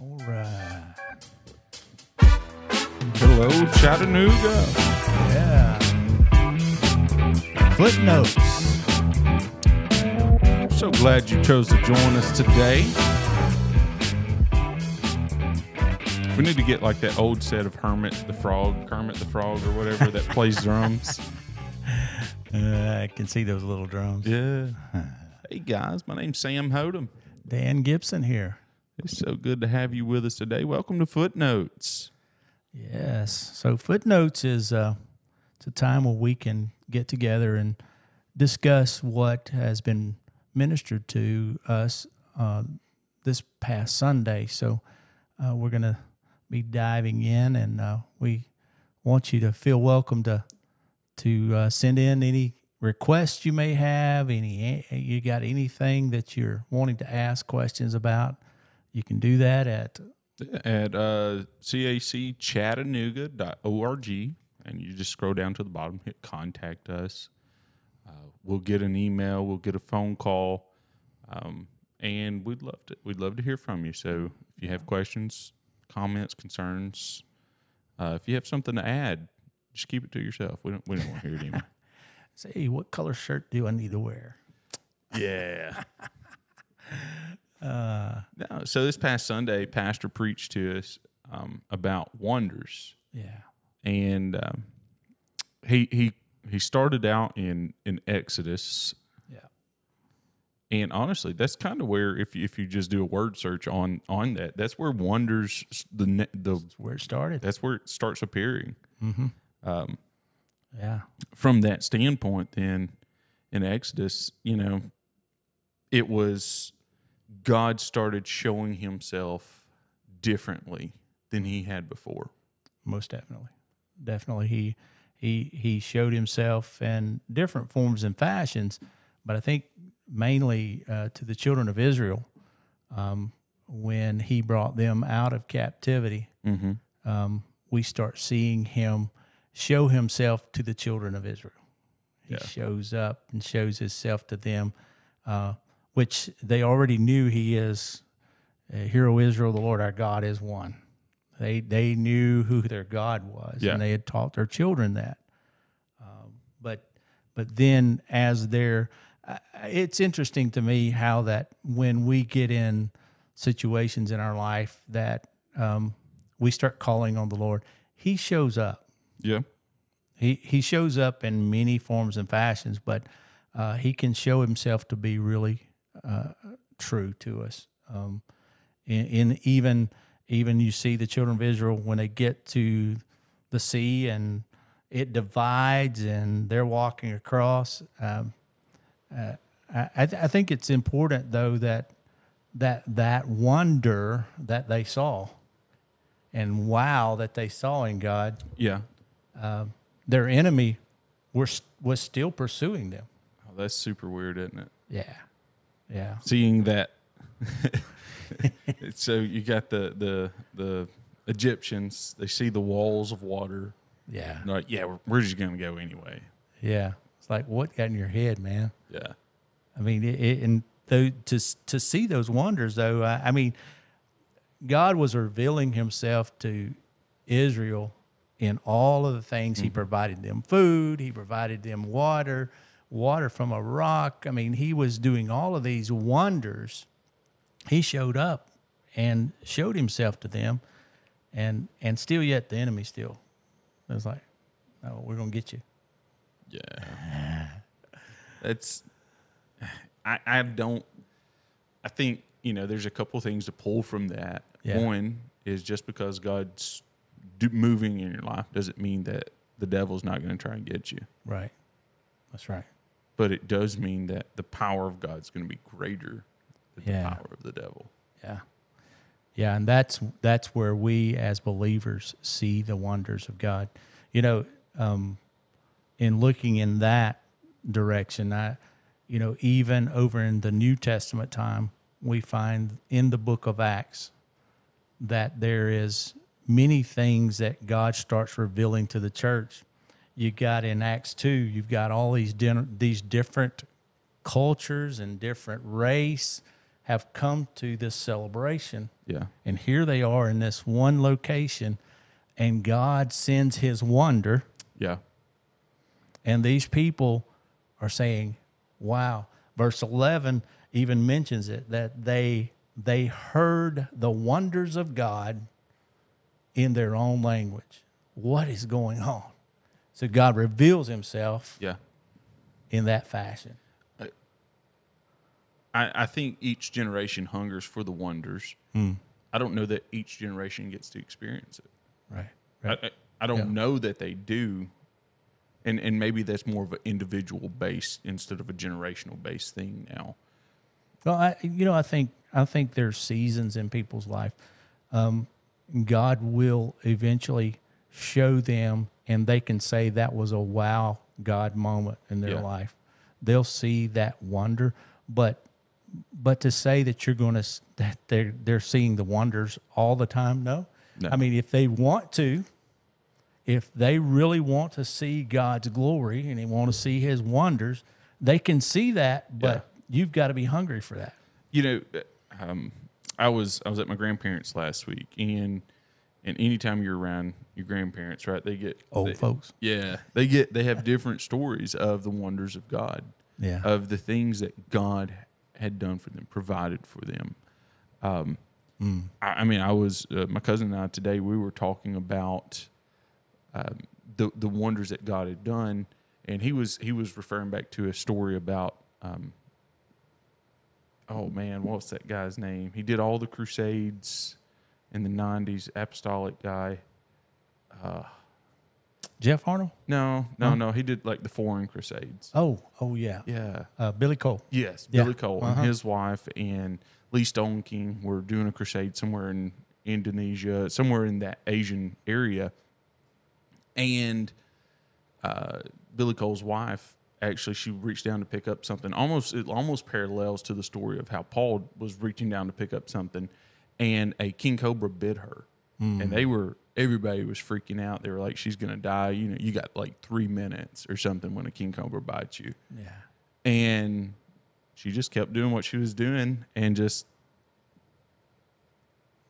All right. Hello, Chattanooga. Yeah. Footnotes. So glad you chose to join us today. We need to get like that old set of Kermit the Frog, or whatever that plays drums. I can see those little drums. Yeah. Hey guys, my name's Sam Hodem. Dan Gibson here. It's so good to have you with us today. Welcome to Footnotes. Yes. So Footnotes is it's a time where we can get together and discuss what has been ministered to us this past Sunday. So we're going to be diving in, and we want you to feel welcome to send in any requests you may have. You got anything that you're wanting to ask questions about, you can do that at cachattanooga.org, and you just scroll down to the bottom, hit contact us. We'll get an email, we'll get a phone call, and we'd love to hear from you. So if you have questions, comments, concerns, if you have something to add, just keep it to yourself. We don't want to hear it anymore. Say, what color shirt do I need to wear? Yeah. No, so this past Sunday, Pastor preached to us about wonders. Yeah. And he started out in Exodus. Yeah. And honestly, that's kind of where, if you just do a word search on that, that's where wonders That's where it started. That's where it starts appearing. Mm-hmm. Yeah. From that standpoint, then in Exodus, it was God started showing himself differently than he had before. Most definitely. Definitely. He showed himself in different forms and fashions, but I think mainly to the children of Israel when he brought them out of captivity. Mm-hmm. We start seeing him show himself to the children of Israel. He shows up and shows himself to them, which they already knew he is. Hear, O Israel, the Lord our God is one. They knew who their God was, and they had taught their children that. But then as it's interesting to me how that when we get in situations in our life that we start calling on the Lord, he shows up. Yeah. He shows up in many forms and fashions, but he can show himself to be really true to us. In even you see the children of Israel when they get to the sea and it divides and they're walking across. I think it's important though that wonder that they saw and wow that they saw in God. Yeah. Their enemy was still pursuing them. Oh, that's super weird, isn't it? Yeah. Yeah. Seeing that. So you got the Egyptians, they see the walls of water. Yeah. They're like, we're just going to go anyway. Yeah. It's like, what got in your head, man? Yeah. I mean, to see those wonders, though, I mean, God was revealing himself to Israel in all of the things. He provided them food. He provided them water from a rock. I mean, he was doing all of these wonders. He showed up and showed himself to them, and still yet the enemy still was like, no, we're going to get you. Yeah. I think, there's a couple things to pull from that. Yeah. One is just because God's moving in your life doesn't mean that the devil's not going to try and get you. Right. That's right. But it does mean that the power of God's going to be greater than the power of the devil. Yeah. Yeah, and that's where we as believers see the wonders of God. In looking in that direction, even over in the New Testament time, we find in the book of Acts that there is many things that God starts revealing to the church. You got in Acts 2, you've got all these different cultures and different race have come to this celebration. Yeah. And here they are in this one location, and God sends his wonder, Yeah. and these people are saying, wow. Verse 11 even mentions it, that they heard the wonders of God in their own language. What is going on? So God reveals himself Yeah. in that fashion. I think each generation hungers for the wonders. I don't know that each generation gets to experience it. Right. I don't know that they do. And maybe that's more of an individual based instead of a generational based thing now. Well, I think there's seasons in people's life. God will eventually show them, and they can say that was a wow God moment in their life. They'll see that wonder, but to say that you're going to that they're seeing the wonders all the time, no. I mean, if they want to, if they really want to see God's glory and they want to see his wonders, they can see that, but you've got to be hungry for that. You know, I was at my grandparents' last week, and anytime you're around your grandparents, right, they get Old folks. Yeah, they have different stories of the wonders of God, of the things that God had done for them, provided for them. I mean, I was my cousin and I today. We were talking about the wonders that God had done, and he was referring back to a story about oh man, what's that guy's name? He did all the Crusades in the 90s, apostolic guy. Jeff Arnold? No. He did like the foreign Crusades. Oh yeah. Yeah. Billy Cole. Yes, Billy Cole and his wife and Lee Stone King were doing a crusade somewhere in Indonesia, somewhere in that Asian area. And Billy Cole's wife, actually, she reached down to pick up something. It almost parallels to the story of how Paul was reaching down to pick up something, and a king cobra bit her. And everybody was freaking out. They were like, she's going to die. You know, you got like 3 minutes or something when a king cobra bites you. Yeah. And she just kept doing what she was doing, and just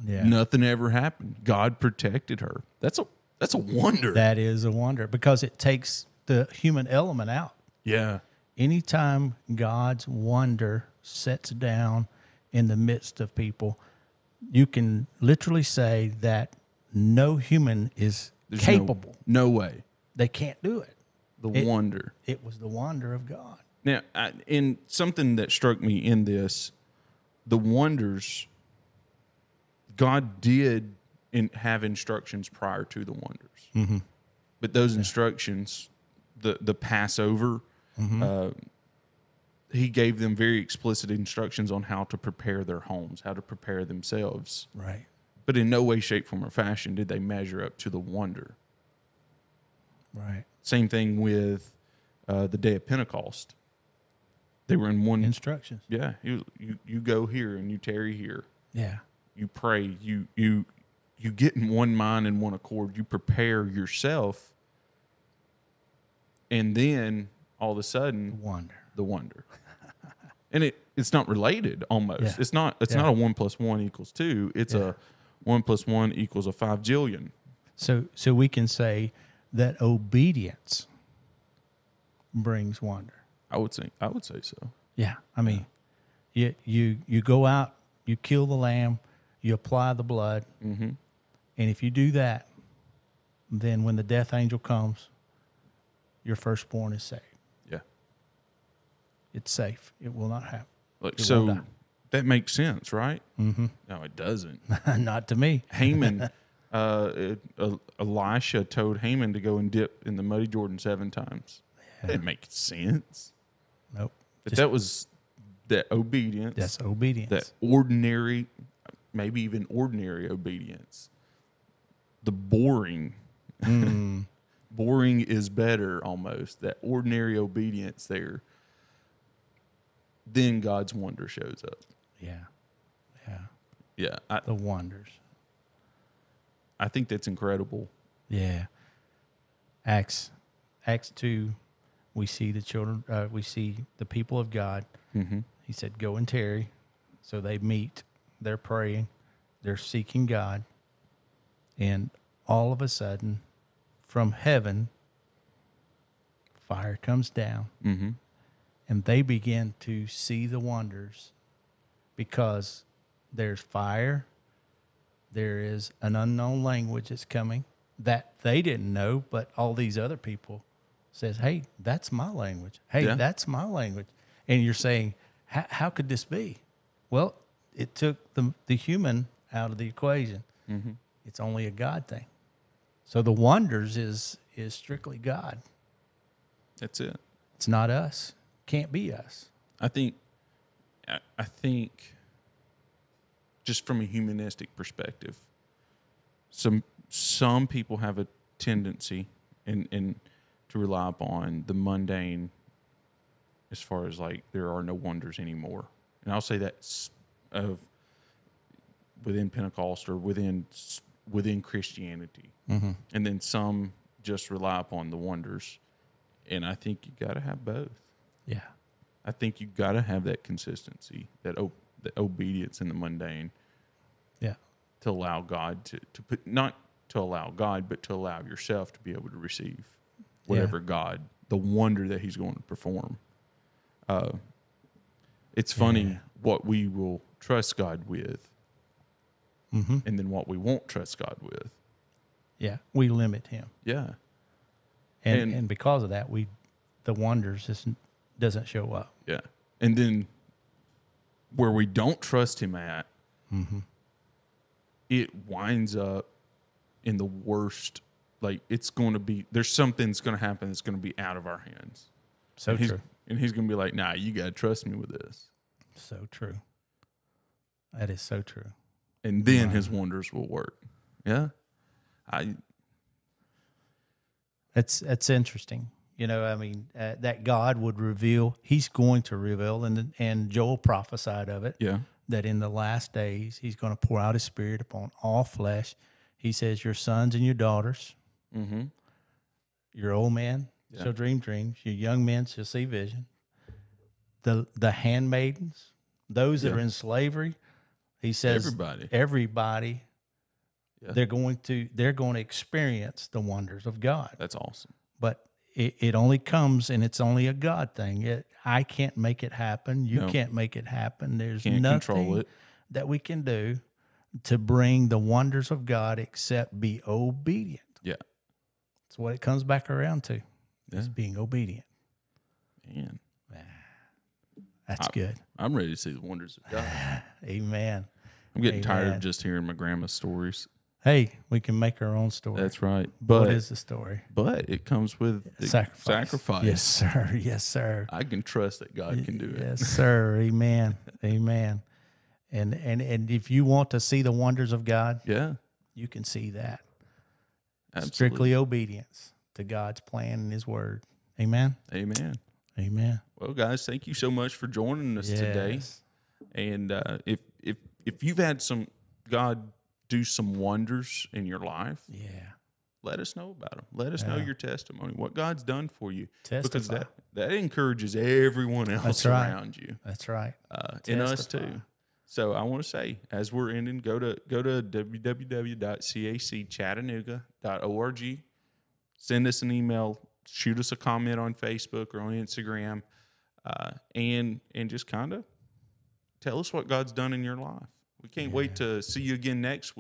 nothing ever happened. God protected her. That's a wonder. That is a wonder, because it takes the human element out. Yeah. Anytime God's wonder sets down in the midst of people, you can literally say that no human is capable. No way. They can't do it. The wonder. It was the wonder of God. Now, in something that struck me in this, the wonders, God did have instructions prior to the wonders. Mm-hmm. But those instructions, the Passover, he gave them very explicit instructions on how to prepare their homes, how to prepare themselves. Right. But in no way, shape, form, or fashion did they measure up to the wonder. Right. Same thing with the day of Pentecost. They were in one instructions. Yeah, you go here and you tarry here. Yeah. You pray. You get in one mind and one accord. You prepare yourself, and then all of a sudden, the wonder. And it's not related. Almost. Yeah. It's not a 1 + 1 = 2. It's a 1 + 1 = 5 jillion. So we can say that obedience brings wonder. I would say so. Yeah. I mean, you go out, you kill the lamb, you apply the blood, and if you do that, then when the death angel comes, your firstborn is saved. Yeah. It's safe. It will not happen. So that makes sense, right? Mm-hmm. No, it doesn't. Not to me. Haman, Elisha told Haman to go and dip in the muddy Jordan 7 times. Yeah. That didn't make sense. Nope. But that was that obedience. That's obedience. That ordinary, maybe even ordinary obedience. The boring. Boring is better almost. That ordinary obedience there. Then God's wonder shows up. Yeah. The wonders. I think that's incredible. Yeah. Acts 2, we see the children. We see the people of God. Mm-hmm. He said, "Go and tarry." So they meet, they're praying, they're seeking God, and all of a sudden, from heaven, fire comes down, Mm-hmm. and they begin to see the wonders because there's fire, there is an unknown language that's coming that they didn't know, but all these other people says, hey, that's my language. Hey, Yeah. that's my language. And you're saying, how could this be? Well, it took the human out of the equation. Mm-hmm. It's only a God thing. So the wonders is strictly God. That's it. It's not us. Can't be us. I think just from a humanistic perspective, some people have a tendency and to rely upon the mundane as far as like there are no wonders anymore. And I'll say that of within Pentecost or within Christianity. Mm-hmm. And then some just rely upon the wonders. And I think you got to have both. Yeah. I think you got to have that consistency, that obedience in the mundane. Yeah. To allow God to put, not to allow God, but to allow yourself to be able to receive whatever God, the wonder that He's going to perform. It's funny what we will trust God with, and then what we won't trust God with. Yeah. We limit Him. Yeah. And because of that, the wonders just doesn't show up. Yeah. And then where we don't trust Him at, it winds up in the worst. Like it's going to be, there's something's going to happen that's going to be out of our hands. So true. And He's going to be like, nah, you got to trust me with this. So true. That is so true. And then His wonders will work. Yeah. That's interesting. You know, I mean, that God would reveal, He's going to reveal, and Joel prophesied of it. Yeah. That in the last days, He's going to pour out His Spirit upon all flesh. He says, your sons and your daughters, your old men shall dream dreams, your young men shall see vision. The handmaidens, those that are in slavery, He says, everybody, they're going to experience the wonders of God. That's awesome. But it only comes, and it's only a God thing. I can't make it happen. You can't make it happen. There's nothing that we can do to bring the wonders of God except be obedient. Yeah. That's what it comes back around to. Yeah. Is being obedient. Man. That's good. I'm ready to see the wonders of God. Amen. I'm getting tired of just hearing my grandma's stories. Hey, we can make our own story. That's right. But what is the story? But it comes with sacrifice. Yes, sir. Yes, sir. I can trust that God can do it. Yes, sir. Amen. Amen. And if you want to see the wonders of God, you can see that. Absolutely. Strictly obedience to God's plan and His word. Amen. Amen. Amen. Well, guys, thank you so much for joining us today. And if you've had some God do some wonders in your life, let us know about them. Let us know your testimony, what God's done for you. Testify. Because that encourages everyone else around you. That's right. And us too. So I want to say, as we're ending, go to www.cachattanooga.org. Send us an email, shoot us a comment on Facebook or on Instagram, and just kind of tell us what God's done in your life. We can't wait to see you again next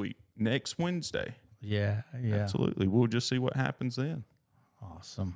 Wednesday. Yeah. Absolutely. We'll just see what happens then. Awesome.